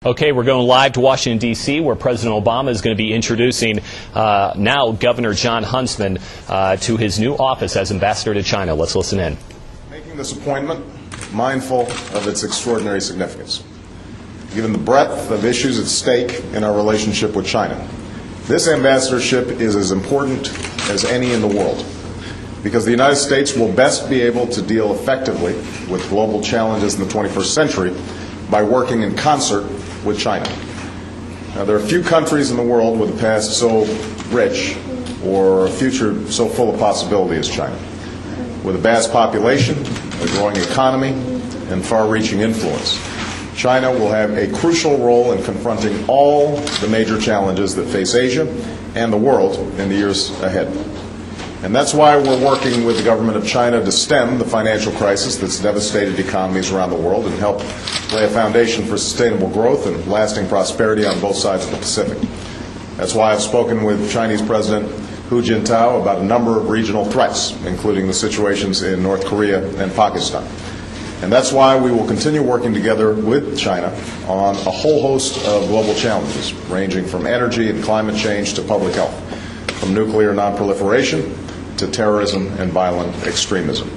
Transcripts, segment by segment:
Okay, we're going live to Washington, D.C., where President Obama is going to be introducing now Governor Jon Huntsman to his new office as ambassador to China. Let's listen in. Making this appointment mindful of its extraordinary significance, given the breadth of issues at stake in our relationship with China. This ambassadorship is as important as any in the world, because the United States will best be able to deal effectively with global challenges in the 21st century by working in concert with China. Now, there are few countries in the world with a past so rich or a future so full of possibility as China. With a vast population, a growing economy, and far-reaching influence, China will have a crucial role in confronting all the major challenges that face Asia and the world in the years ahead. And that's why we're working with the government of China to stem the financial crisis that's devastated economies around the world and help lay a foundation for sustainable growth and lasting prosperity on both sides of the Pacific. That's why I've spoken with Chinese President Hu Jintao about a number of regional threats, including the situations in North Korea and Pakistan. And that's why we will continue working together with China on a whole host of global challenges, ranging from energy and climate change to public health, from nuclear nonproliferation to terrorism and violent extremism.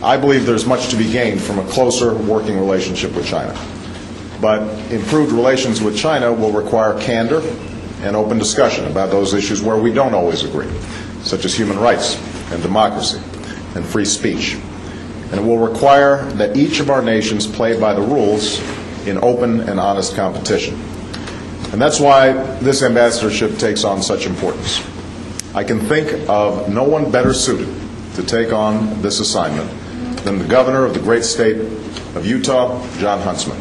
I believe there's much to be gained from a closer working relationship with China. But improved relations with China will require candor and open discussion about those issues where we don't always agree, such as human rights and democracy and free speech. And it will require that each of our nations play by the rules in open and honest competition. And that's why this ambassadorship takes on such importance. I can think of no one better suited to take on this assignment than the governor of the great state of Utah, Jon Huntsman.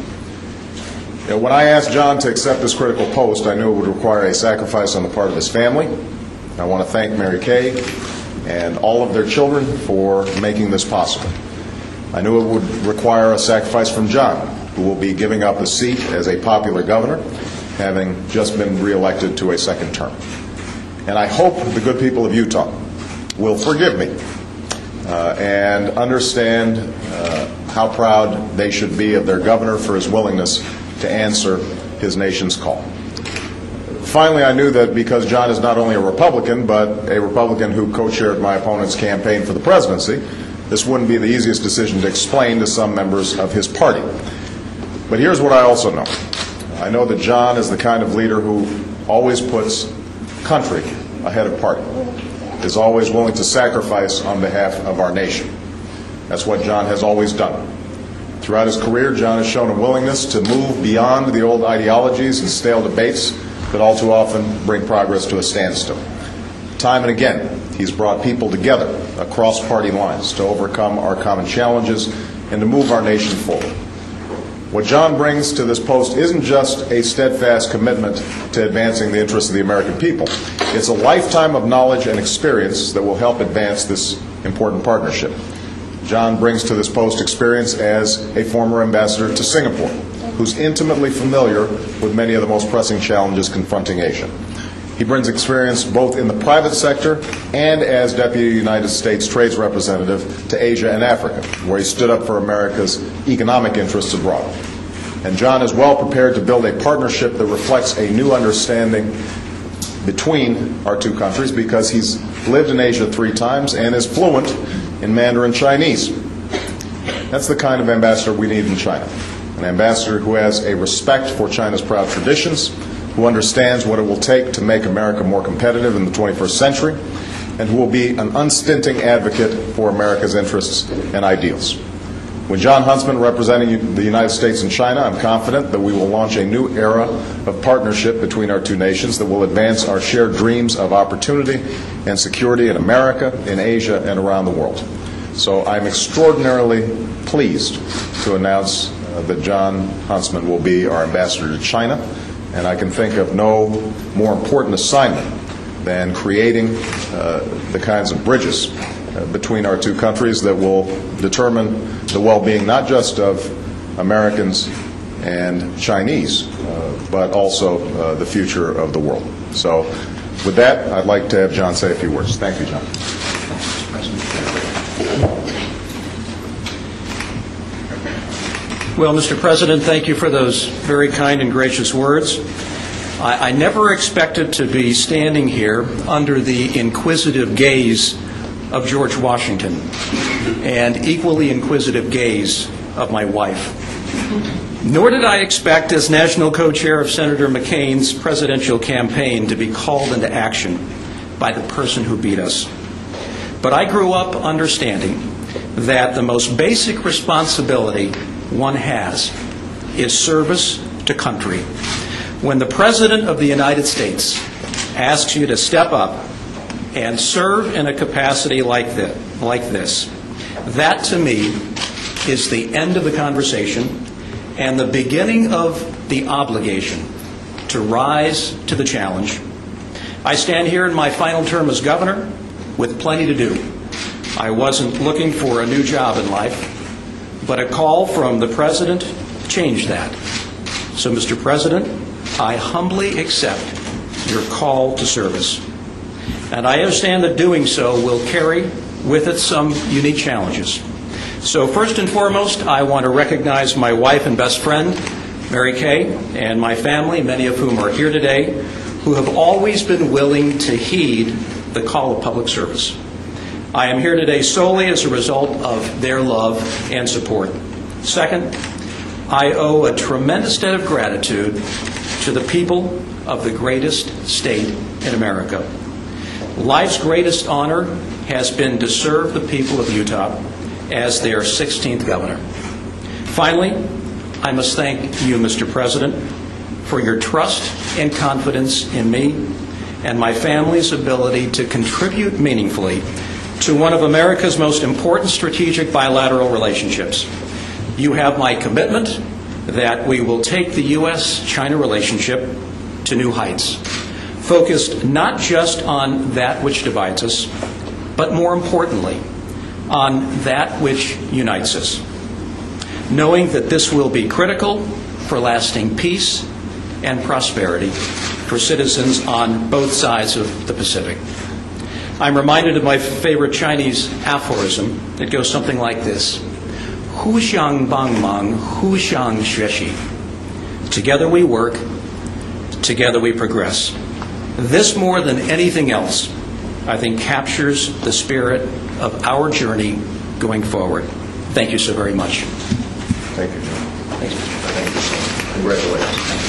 When I asked Jon to accept this critical post, I knew it would require a sacrifice on the part of his family. I want to thank Mary Kay and all of their children for making this possible. I knew it would require a sacrifice from Jon, who will be giving up a seat as a popular governor, having just been reelected to a second term. And I hope the good people of Utah will forgive me and understand how proud they should be of their governor for his willingness to answer his nation's call. Finally, I knew that because Jon is not only a Republican, but a Republican who co-chaired my opponent's campaign for the presidency, this wouldn't be the easiest decision to explain to some members of his party. But here's what I also know. I know that Jon is the kind of leader who always puts country ahead of party, is always willing to sacrifice on behalf of our nation. That's what Jon has always done. Throughout his career, Jon has shown a willingness to move beyond the old ideologies and stale debates that all too often bring progress to a standstill. Time and again, he's brought people together across party lines to overcome our common challenges and to move our nation forward. What Jon brings to this post isn't just a steadfast commitment to advancing the interests of the American people. It's a lifetime of knowledge and experience that will help advance this important partnership. Jon brings to this post experience as a former ambassador to Singapore, who's intimately familiar with many of the most pressing challenges confronting Asia. He brings experience both in the private sector and as Deputy United States Trade Representative to Asia and Africa, where he stood up for America's economic interests abroad. And Jon is well prepared to build a partnership that reflects a new understanding between our two countries, because he's lived in Asia 3 times and is fluent in Mandarin Chinese. That's the kind of ambassador we need in China, an ambassador who has a respect for China's proud traditions, who understands what it will take to make America more competitive in the 21st century, and who will be an unstinting advocate for America's interests and ideals. With Jon Huntsman representing the United States and China, I'm confident that we will launch a new era of partnership between our two nations that will advance our shared dreams of opportunity and security in America, in Asia, and around the world. So I'm extraordinarily pleased to announce that Jon Huntsman will be our ambassador to China. And I can think of no more important assignment than creating the kinds of bridges between our two countries that will determine the well-being not just of Americans and Chinese, but also the future of the world. So with that, I'd like to have Jon say a few words. Thank you, Jon. Well, Mr. President, thank you for those very kind and gracious words. I never expected to be standing here under the inquisitive gaze of George Washington and equally inquisitive gaze of my wife. Nor did I expect, as national co-chair of Senator McCain's presidential campaign, to be called into action by the person who beat us. But I grew up understanding that the most basic responsibility one has is service to country. When the President of the United States asks you to step up and serve in a capacity like this, that to me is the end of the conversation and the beginning of the obligation to rise to the challenge. I stand here in my final term as governor with plenty to do. I wasn't looking for a new job in life, but a call from the President changed that. So, Mr. President, I humbly accept your call to service. And I understand that doing so will carry with it some unique challenges. So first and foremost, I want to recognize my wife and best friend, Mary Kay, and my family, many of whom are here today, who have always been willing to heed the call of public service. I am here today solely as a result of their love and support. Second, I owe a tremendous debt of gratitude to the people of the greatest state in America. Life's greatest honor has been to serve the people of Utah as their 16th governor. Finally, I must thank you, Mr. President, for your trust and confidence in me and my family's ability to contribute meaningfully to one of America's most important strategic bilateral relationships. You have my commitment that we will take the U.S.-China relationship to new heights, focused not just on that which divides us, but more importantly, on that which unites us, knowing that this will be critical for lasting peace and prosperity for citizens on both sides of the Pacific. I'm reminded of my favorite Chinese aphorism. It goes something like this: 互相帮忙，互相学习. Together we work, together we progress. This, more than anything else, I think captures the spirit of our journey going forward. Thank you so very much. Thank you, John. Thanks, Mr. Thank you, sir. Congratulations. Thank you.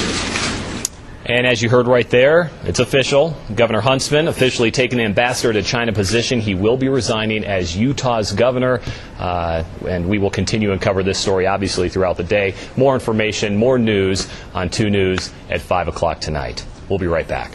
And as you heard right there, it's official. Governor Huntsman officially taking the ambassador to China position. He will be resigning as Utah's governor, and we will continue and cover this story, obviously, throughout the day. More information, more news on 2 News at 5 o'clock tonight. We'll be right back.